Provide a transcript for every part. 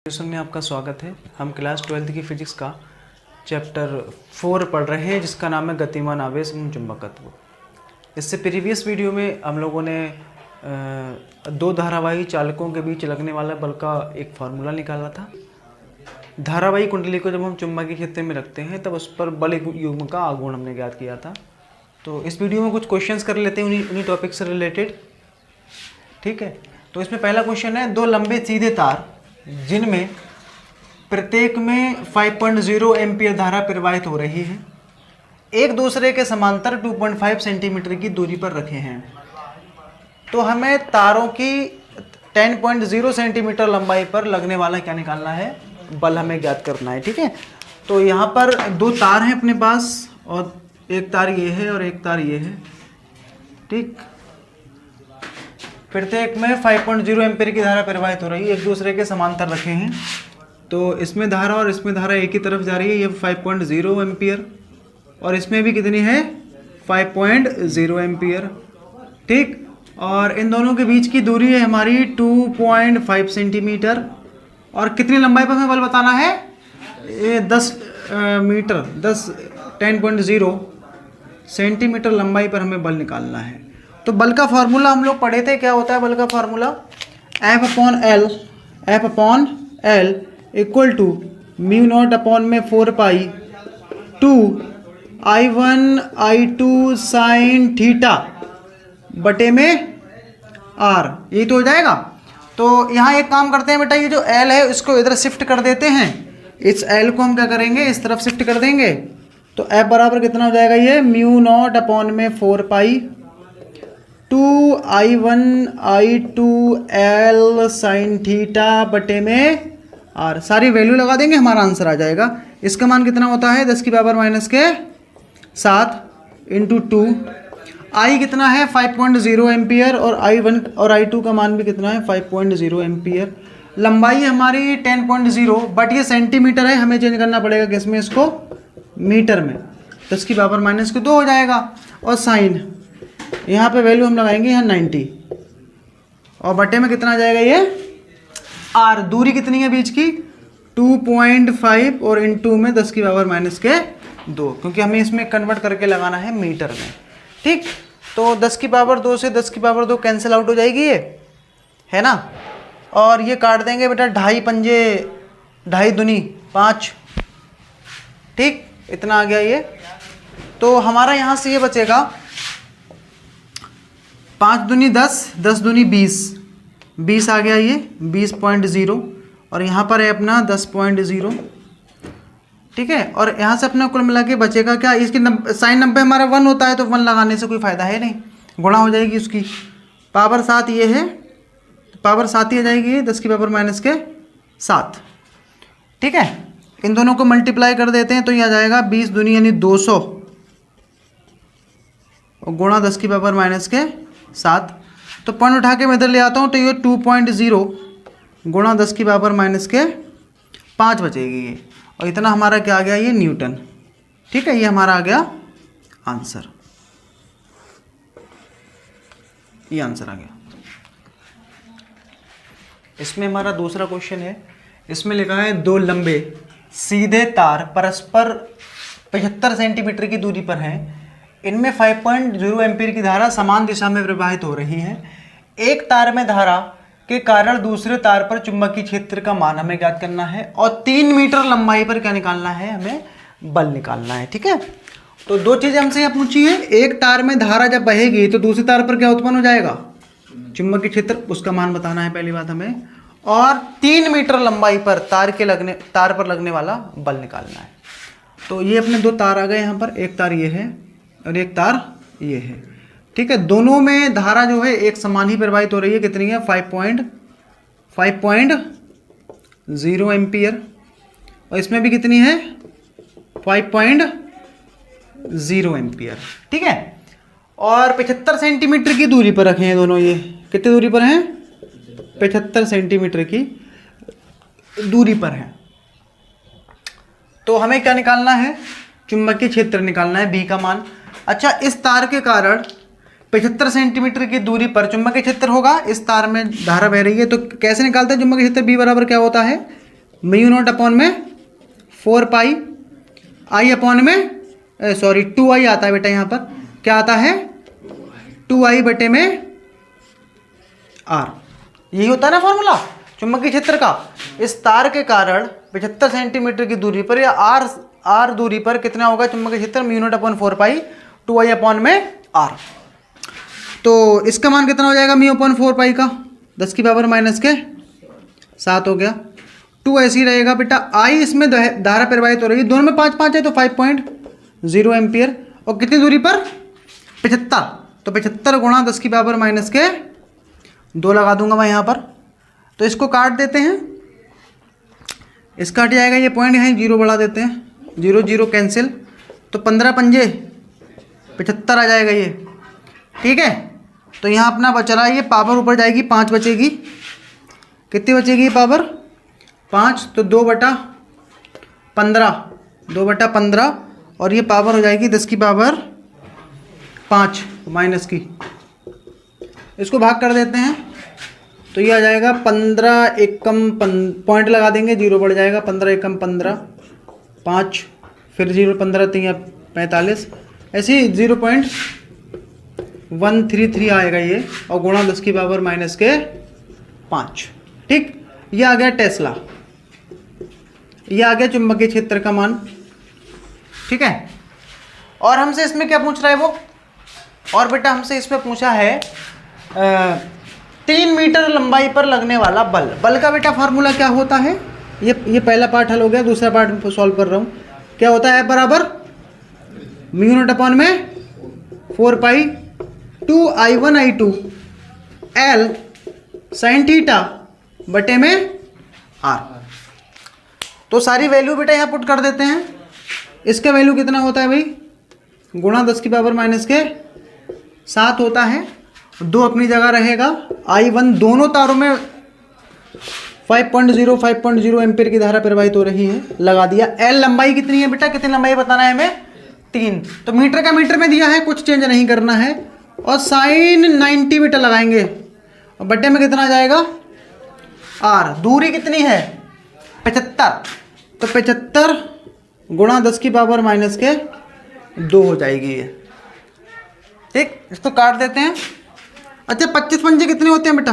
Session में आपका स्वागत है। हम क्लास 12th की फिजिक्स का चैप्टर 4 पढ़ रहे हैं जिसका नाम है गतिमान आवेश एवं चुंबकत्व। इससे प्रीवियस वीडियो में हम लोगों ने दो धारावाही चालकों के बीच लगने वाला बल का एक फार्मूला निकाला था। धारावाही कुंडली को जब हम चुंबकीय क्षेत्र में रखते हैं तब उस पर बल युग्म का आघूर्ण हमने ज्ञात किया था। तो इस वीडियो में कुछ क्वेश्चंस कर लेते हैं उन्हीं टॉपिक से रिलेटेड। ठीक है, तो इसमें पहला क्वेश्चन है, दो लंबे सीधे तार जिनमें प्रत्येक में 5.0 एम्पीयर धारा प्रवाहित हो रही है, एक दूसरे के समांतर 2.5 सेंटीमीटर की दूरी पर रखे हैं। तो हमें तारों की 10.0 सेंटीमीटर लंबाई पर लगने वाला क्या निकालना है, बल हमें ज्ञात करना है। ठीक है, तो यहाँ पर दो तार हैं अपने पास और एक तार ये है और एक तार ये है। ठीक, प्रत्येक में 5.0 एम्पीयर की धारा प्रवाहित हो रही है, एक दूसरे के समांतर रखे हैं। तो इसमें धारा और इसमें धारा एक ही तरफ जा रही है, ये 5.0 एम्पीयर और इसमें भी कितनी है 5.0 एम्पीयर। ठीक, और इन दोनों के बीच की दूरी है हमारी 2.5 सेंटीमीटर और कितनी लंबाई पर हमें बल बताना है, ये 10 मीटर 10.0 सेंटीमीटर लंबाई पर हमें बल निकालना है। तो बल का फार्मूला हम लोग पढ़े थे, क्या होता है बल का formula, F upon L equal to mu naught upon में 4 पाई 2 I1 I2 साइन थीटा बटे में R, यही तो हो जाएगा। तो यहाँ एक काम करते हैं बेटा, ये जो L है इसको इधर शिफ्ट कर देते हैं, इस L को हम क्या करेंगे इस तरफ शिफ्ट कर देंगे। तो F बराबर कितना हो जाएगा, ये म्यू नॉट अपॉन में 4 पाई 2 I1 I2 L sine theta बटे में R, सारी वैल्यू लगा देंगे, हमारा आंसर आ जाएगा। इसका मान कितना होता है 10 की पावर माइनस के 7 इंटू 2। I कितना है 5.0 एम्पियर और I1 और I2 का मान भी कितना है 5.0 एम्पियर। लंबाई हमारी 10.0 बट ये सेंटीमीटर है, हमें चेंज करना पड़ेगा किसमें, इसको मीटर में। 10 की पावर माइनस के 2 हो जाएगा और साइन यहाँ पे वैल्यू हम लगाएंगे यहाँ 90 और बटे में कितना आ जाएगा ये R। दूरी कितनी है बीच की 2.5 और इनटू में 10 की पावर माइनस के 2, क्योंकि हमें इसमें कन्वर्ट करके लगाना है मीटर में। ठीक, तो 10 की पावर 2 से 10 की पावर 2 कैंसिल आउट हो जाएगी, ये है ना, और ये काट देंगे बेटा 2.5 पंजे 2.5 दूनी 5। ठीक, इतना आ गया ये। तो हमारा यहाँ से ये बचेगा 5 दूनी 10 10 दूनी 20 आ गया ये 20.0 और यहाँ पर है अपना 10.0। ठीक है, और यहाँ से अपना कुल मिला के बचेगा क्या, इसकी साइन 90 हमारा 1 होता है तो 1 लगाने से कोई फ़ायदा है नहीं, गुणा हो जाएगी उसकी पावर 7, ये है पावर 7 ही आ जाएगी 10 की पावर माइनस के 7। ठीक है, इन दोनों को मल्टीप्लाई कर देते हैं तो ये आ जाएगा 20 दूनी यानी 200 और गुणा 10 की पावर माइनस के 7। तो पॉइंट उठा के मैं इधर ले आता हूँ तो ये 2.0 गुणा 10 की पावर माइनस के 5 बचेगी ये, और इतना हमारा क्या आ गया ये न्यूटन। ठीक है, ये हमारा आ गया आंसर, ये आंसर आ गया। इसमें हमारा दूसरा क्वेश्चन है, इसमें लिखा है दो लंबे सीधे तार परस्पर 75 सेंटीमीटर की दूरी पर हैं, इनमें 5.0 एम्पीयर की धारा समान दिशा में प्रवाहित हो रही है। एक तार में धारा के कारण दूसरे तार पर चुंबकीय क्षेत्र का मान हमें ज्ञात करना है और 3 मीटर लंबाई पर क्या निकालना है, हमें बल निकालना है। ठीक है, तो दो चीज़ें हमसे यहाँ पूछी है, एक तार में धारा जब बहेगी तो दूसरे तार पर क्या उत्पन्न हो जाएगा, चुंबकीय क्षेत्र, उसका मान बताना है पहली बात हमें, और 3 मीटर लंबाई पर तार पर लगने वाला बल निकालना है। तो ये अपने दो तार आ गए यहाँ पर, एक तार ये है और एक तार ये है। ठीक है, दोनों में धारा जो है एक समान ही प्रवाहित हो रही है, कितनी है 5.0 एम्पीयर और इसमें भी कितनी है 5.0 एम्पीयर। ठीक है, और 75 सेंटीमीटर की दूरी पर रखे हैं दोनों, ये कितनी दूरी पर हैं 75 सेंटीमीटर की दूरी पर है। तो हमें क्या निकालना है, चुंबकीय क्षेत्र निकालना है, बी का मान। अच्छा, इस तार के कारण 75 सेंटीमीटर की दूरी पर चुंबकीय क्षेत्र होगा, इस तार में धारा बह रही है, तो कैसे निकालते हैं चुंबकीय क्षेत्र, बी बराबर क्या होता है म्यू नॉट अपॉन में 4 पाई आई अपॉन में 2i आता है बेटा, यहाँ पर क्या आता है 2i बटे में r। यही होता है ना फॉर्मूला चुंबकीय क्षेत्र का। इस तार के कारण 75 सेंटीमीटर की दूरी पर या r दूरी पर कितना होगा चुंबकीय क्षेत्र, म्यू नॉट अपॉन 4 पाई 2i अपॉन में r। तो इसका मान कितना हो जाएगा म्यू अपॉन 4 पाई का 10 की पावर माइनस के 7 हो गया। 2 ऐसे ही रहेगा बेटा। I इसमें धारा प्रवाहित हो रही है, दोनों में 5 है तो 5.0 एम्पियर। और कितनी दूरी पर 75, तो 75 गुणा 10 की पावर माइनस के 2 लगा दूंगा मैं यहाँ पर। तो इसको काट देते हैं, इसका हट जाएगा ये पॉइंट, यहाँ 0 बढ़ा देते हैं, 0 0 कैंसिल, तो 15 पंजे 75 आ जाएगा ये। ठीक है, तो यहाँ अपना बच रहा है ये पावर ऊपर जाएगी 5 बचेगी। कितनी बचेगी पावर 5, तो 2/15 और ये पावर हो जाएगी 10 की पावर 5 माइनस की। इसको भाग कर देते हैं तो ये आ जाएगा 15 एकम पॉइंट लगा देंगे, 0 बढ़ जाएगा, 15 एकम 15 5 फिर 0 15 3 45 ऐसे ही 0.133 आएगा ये, और गुणा 10 की पावर माइनस के 5। ठीक, ये आ गया टेस्ला, ये आ गया चुंबकीय क्षेत्र का मान। ठीक है, और हमसे इसमें क्या पूछ रहा है वो, और बेटा हमसे इसमें पूछा है 3 मीटर लंबाई पर लगने वाला बल। बल का बेटा फार्मूला क्या होता है, ये पहला पार्ट हल हो गया, दूसरा पार्ट सॉल्व कर रहा हूँ। क्या होता है बराबर म्यू नॉट अपॉन में 4 पाई 2i1i2 L sin थीटा बटे में r। तो सारी वैल्यू बेटा यहाँ पुट कर देते हैं। इसका वैल्यू कितना होता है भाई, गुणा 10 की पावर माइनस के 7 होता है, 2 अपनी जगह रहेगा। I1 दोनों तारों में 5.0 एम्पीयर की धारा प्रवाहित हो रही है, लगा दिया। L लंबाई कितनी है बेटा, कितनी लंबाई बताना है हमें 3, तो मीटर का मीटर में दिया है, कुछ चेंज नहीं करना है। और साइन 90 मीटर लगाएंगे और बटे में कितना आ जाएगा r। दूरी कितनी है 75, तो 75 गुणा 10 की पावर माइनस के 2 हो जाएगी ये। ठीक, इसको काट देते हैं। अच्छा 25 पंजे कितने होते हैं बेटा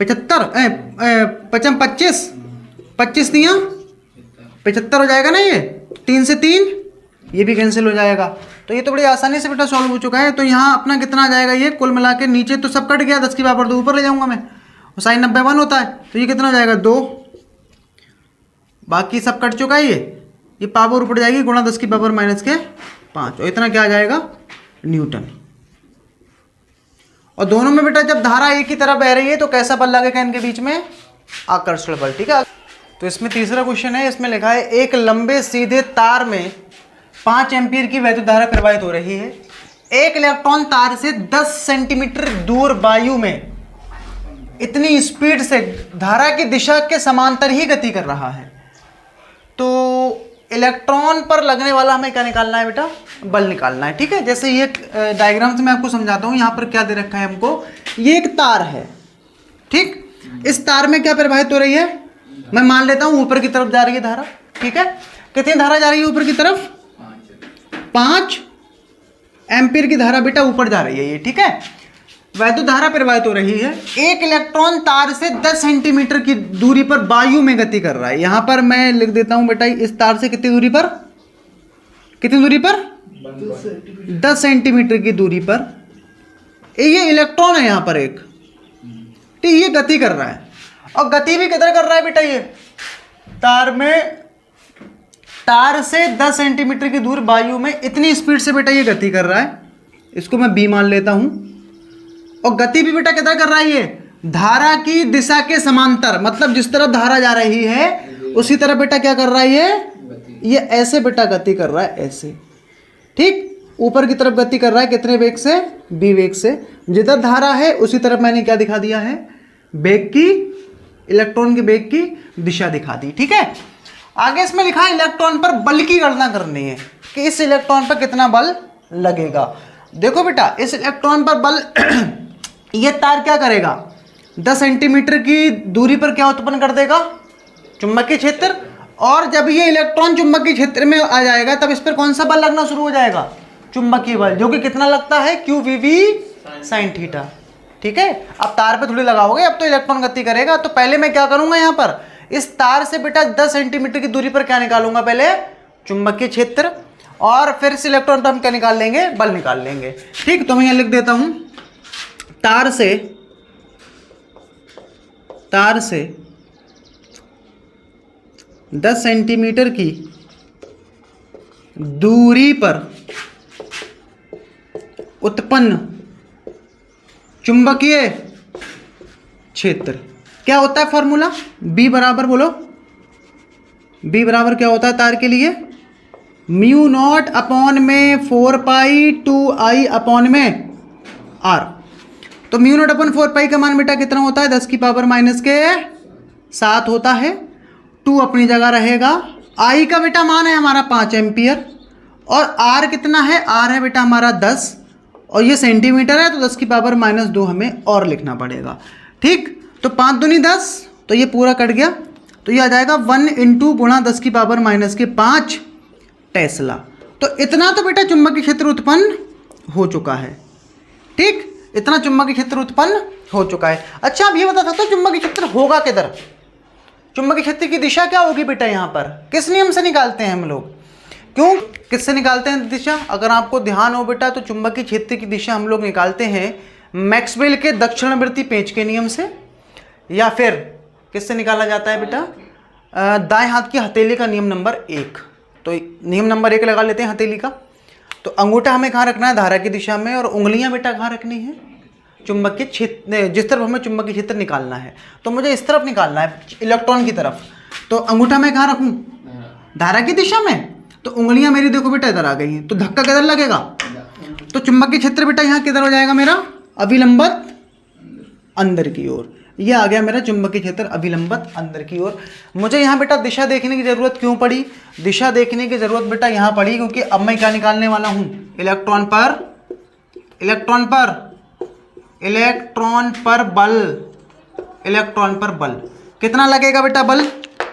75 25 दिया 75 हो जाएगा ना ये, 3 से 3 ये भी कैंसिल हो जाएगा। तो ये तो बड़ी आसानी से बेटा सॉल्व हो चुका है। तो यहाँ अपना कितना आ जाएगा ये, कुल मिला के नीचे तो सब कट गया, 10 की पावर 2 ऊपर ले जाऊंगा मैं, और साइन 90 1 होता है, तो ये कितना हो जाएगा 2, बाकी सब कट चुका है ये पावर ऊपर जाएगी गुणा 10 की पावर माइनस के 5, और इतना क्या आ जाएगा न्यूटन। और दोनों में बेटा जब धारा एक ही तरह बह रही है तो कैसा बल लगेगा इनके बीच में, आकर्षण बल। ठीक है, तो इसमें तीसरा क्वेश्चन है, इसमें लिखा है एक लंबे सीधे तार में 5 एम्पीयर की वैद्युत धारा प्रवाहित हो रही है। एक इलेक्ट्रॉन तार से 10 सेंटीमीटर दूर वायु में इतनी स्पीड से धारा की दिशा के समांतर ही गति कर रहा है। तो इलेक्ट्रॉन पर लगने वाला हमें क्या निकालना है बेटा, बल निकालना है। ठीक है, जैसे ये डायग्राम से मैं आपको समझाता हूँ। यहाँ पर क्या दे रखा है हमको, ये एक तार है। ठीक, इस तार में क्या प्रवाहित हो रही है, मैं मान लेता हूँ ऊपर की तरफ जा रही है धारा। ठीक है, कितनी धारा जा रही है ऊपर की तरफ, 5 एम्पीयर की धारा बेटा ऊपर जा रही है ये। ठीक है, वैद्युत धारा प्रवाहित हो रही है। एक इलेक्ट्रॉन तार से 10 सेंटीमीटर की दूरी पर वायु में गति कर रहा है। यहां पर मैं लिख देता हूं बेटा, इस तार से कितनी दूरी पर 10 सेंटीमीटर की दूरी पर ये इलेक्ट्रॉन है यहां पर एक। ठीक, ये गति कर रहा है, और गति भी किधर कर रहा है बेटा, ये तार से 10 सेंटीमीटर की दूर वायु में इतनी स्पीड से बेटा ये गति कर रहा है। इसको मैं बी मान लेता हूं। और गति भी बेटा किधर कर रहा है, ये धारा की दिशा के समांतर, मतलब जिस तरफ धारा जा रही है उसी तरफ बेटा क्या कर रहा है ये ऐसे बेटा गति कर रहा है, ऐसे। ठीक, ऊपर की तरफ गति कर रहा है, कितने वेग से, बी वेग से। जिधर धारा है उसी तरफ मैंने क्या दिखा दिया है, वेग की, इलेक्ट्रॉन के वेग की दिशा दिखा दी। ठीक है, आगे इसमें लिखा है इलेक्ट्रॉन पर बल की गणना करनी है कि इस इलेक्ट्रॉन पर कितना बल लगेगा। देखो बेटा, इस इलेक्ट्रॉन पर बल ये तार क्या करेगा, 10 सेंटीमीटर की दूरी पर क्या उत्पन्न कर देगा, चुंबकीय क्षेत्र, और जब ये इलेक्ट्रॉन चुंबकीय क्षेत्र में आ जाएगा तब इस पर कौन सा बल लगना शुरू हो जाएगा, चुंबकीय बल, जो कि कितना लगता है QVV sin थीटा। ठीक है, अब तार पे थोड़ी लगाओगे, अब तो इलेक्ट्रॉन गति करेगा। तो पहले मैं क्या करूंगा, यहाँ पर इस तार से बेटा 10 सेंटीमीटर की दूरी पर क्या निकालूंगा, पहले चुंबकीय क्षेत्र, और फिर इस इलेक्ट्रॉन पर हम क्या निकाल लेंगे, बल निकाल लेंगे। ठीक, तो मैं यहाँ लिख देता हूं, तार से 10 सेंटीमीटर की दूरी पर उत्पन्न चुंबकीय क्षेत्र क्या होता है, फॉर्मूला B बराबर, बोलो B बराबर क्या होता है तार के लिए, म्यू नॉट अपॉन में 4 पाई 2I अपॉन में R। तो म्यू नॉट अपॉन 4 पाई का मान बेटा कितना होता है, 10 की पावर माइनस के 7 होता है। 2 अपनी जगह रहेगा। I का बेटा मान है हमारा 5 एम्पियर, और R कितना है, R है बेटा हमारा 10, और ये सेंटीमीटर है तो 10 की पावर माइनस 2 हमें और लिखना पड़ेगा। ठीक, तो 5 दूनी 10, तो ये पूरा कट गया, तो ये आ जाएगा 1 इंटू गुणा 10 की पावर माइनस के 5 टेस्ला। तो इतना तो बेटा चुंबकीय क्षेत्र उत्पन्न हो चुका है। ठीक, इतना चुंबकीय क्षेत्र उत्पन्न हो चुका है। अच्छा, अब ये बता सकते हो चुंबकीय क्षेत्र होगा किधर, चुंबकीय क्षेत्र की दिशा क्या होगी बेटा, यहाँ पर किस नियम से निकालते हैं हम लोग, क्यों किससे निकालते हैं दिशा, अगर आपको ध्यान हो बेटा, तो चुंबकीय क्षेत्र की दिशा हम लोग निकालते हैं मैक्सवेल के दक्षिणावर्ती पेंच के नियम से, या फिर किससे निकाला जाता है बेटा, दाएं हाथ की हथेली का नियम नंबर 1। तो नियम नंबर 1 लगा लेते हैं हथेली का। तो अंगूठा हमें कहाँ रखना है, धारा की दिशा में, और उंगलियां बेटा कहाँ रखनी है, चुंबकीय क्षेत्र, जिस तरफ हमें चुंबकीय क्षेत्र निकालना है। तो मुझे इस तरफ निकालना है, इलेक्ट्रॉन की तरफ। तो अंगूठा मैं कहाँ रखूँ, धारा की दिशा में, तो उंगलियां मेरी देखो बेटा इधर आ गई हैं, तो धक्का किधर लगेगा, तो चुंबकीय क्षेत्र बेटा यहाँ किधर हो जाएगा मेरा, अभिलंबत अंदर की ओर। ये आ गया मेरा चुंबकीय क्षेत्र अभिलंबत अंदर की ओर। मुझे यहाँ बेटा दिशा देखने की जरूरत क्यों पड़ी, दिशा देखने की जरूरत बेटा यहाँ पड़ी क्योंकि अब मैं क्या निकालने वाला हूँ, इलेक्ट्रॉन पर बल कितना लगेगा बेटा, बल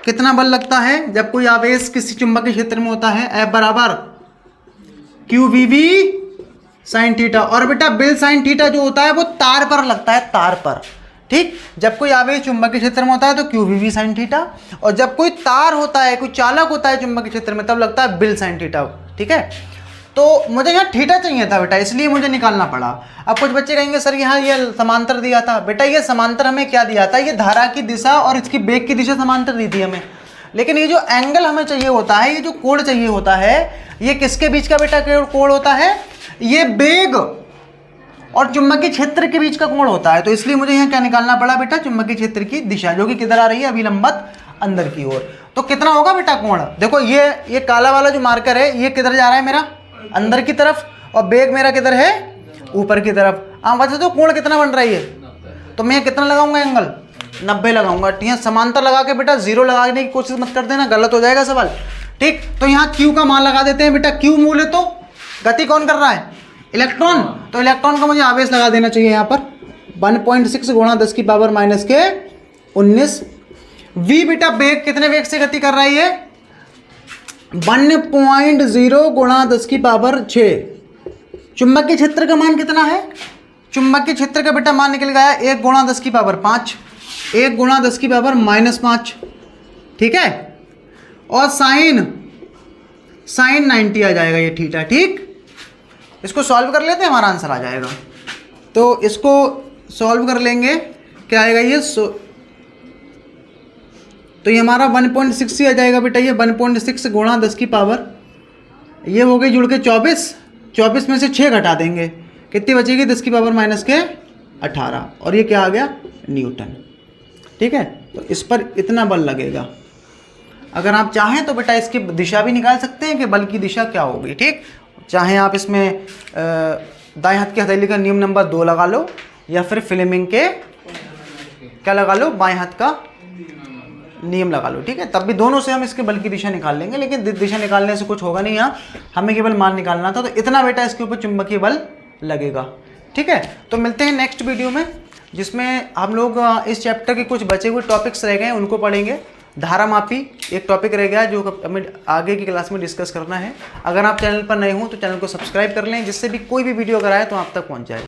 कितना बल लगता है जब कोई आवेश किसी चुंबकीय क्षेत्र में होता है, F बराबर QVV sin थीटा। और बेटा बिल sin थीटा जो होता है वो तार पर लगता है, तार पर। ठीक, जब कोई आवेश चुंबकीय क्षेत्र में होता है तो QVV sin थीटा, और जब कोई तार होता है, कोई चालक होता है चुंबकीय क्षेत्र में, तब लगता है बिल sin थीटा। ठीक है, तो मुझे यहाँ थीटा चाहिए था बेटा, इसलिए मुझे निकालना पड़ा। अब कुछ बच्चे कहेंगे सर यहाँ ये समांतर दिया था, बेटा ये समांतर हमें क्या दिया था, ये धारा की दिशा और इसकी बेग की दिशा समांतर दी थी हमें, लेकिन ये जो एंगल हमें चाहिए होता है, ये जो कोण चाहिए होता है, ये किसके बीच का बेटा कोण होता है, ये बेग और चुंबकीय क्षेत्र के बीच का कोण होता है। तो इसलिए मुझे यहाँ क्या निकालना पड़ा बेटा, चुंबकीय क्षेत्र की दिशा, जो कि किधर आ रही है, अभिलंबत अंदर की ओर। तो कितना होगा बेटा कोण, देखो ये काला वाला जो मार्कर है ये किधर जा रहा है मेरा, अंदर की तरफ, और बेग मेरा किधर है, ऊपर की तरफ। आप बता दो कोण कितना बन रही है, तो मैं कितना लगाऊंगा एंगल, 90 लगाऊंगा। यहाँ समांतर लगा के बेटा 0 लगाने की कोशिश मत कर देना, गलत हो जाएगा सवाल। ठीक, तो यहाँ Q का मान लगा देते हैं बेटा, Q मूल है तो गति कौन कर रहा है, इलेक्ट्रॉन, तो इलेक्ट्रॉन का मुझे आवेश लगा देना चाहिए यहाँ पर 1.6 गुणा 10 की पावर माइनस के 19। V बेटा बेग कितने वेग से गति कर रही है, 1.0 गुणा 10 की पावर 6। चुंबकीय क्षेत्र का मान कितना है, चुंबकीय क्षेत्र का बेटा मान निकल गया 1 गुणा 10 की पावर 5, 1 गुणा 10 की पावर -5। ठीक है, और साइन 90 आ जाएगा ये थीटा। ठीक, इसको सॉल्व कर लेते हैं, हमारा आंसर आ जाएगा। तो इसको सॉल्व कर लेंगे, क्या आएगा ये, तो ये हमारा 1.6 ही आ जाएगा बेटा, ये 1.6 गुणा 10 की पावर, ये हो गई जुड़ के 24 में से 6 घटा देंगे, कितनी बचेगी, 10 की पावर माइनस के 18, और ये क्या आ गया, न्यूटन। ठीक है, तो इस पर इतना बल लगेगा। अगर आप चाहें तो बेटा इसकी दिशा भी निकाल सकते हैं कि बल की दिशा क्या होगी। ठीक, चाहे आप इसमें दाएं हाथ की हथेली का नियम नंबर 2 लगा लो, या फिर फ्लेमिंग के क्या लगा लो, बाएं हाथ का नियम लगा लो। ठीक है, तब भी दोनों से हम इसके बल की दिशा निकाल लेंगे, लेकिन दिशा निकालने से कुछ होगा नहीं, यहाँ हमें केवल मान निकालना था। तो इतना बेटा इसके ऊपर चुंबकीय बल लगेगा। ठीक है, तो मिलते हैं नेक्स्ट वीडियो में, जिसमें हम लोग इस चैप्टर के कुछ बचे हुए टॉपिक्स रह गए हैं उनको पढ़ेंगे। धारामापी एक टॉपिक रह गया जो हमें आगे की क्लास में डिस्कस करना है। अगर आप चैनल पर नए हो तो चैनल को सब्सक्राइब कर लें, जिससे भी कोई भी वीडियो अगर आए तो आप तक पहुंच जाए।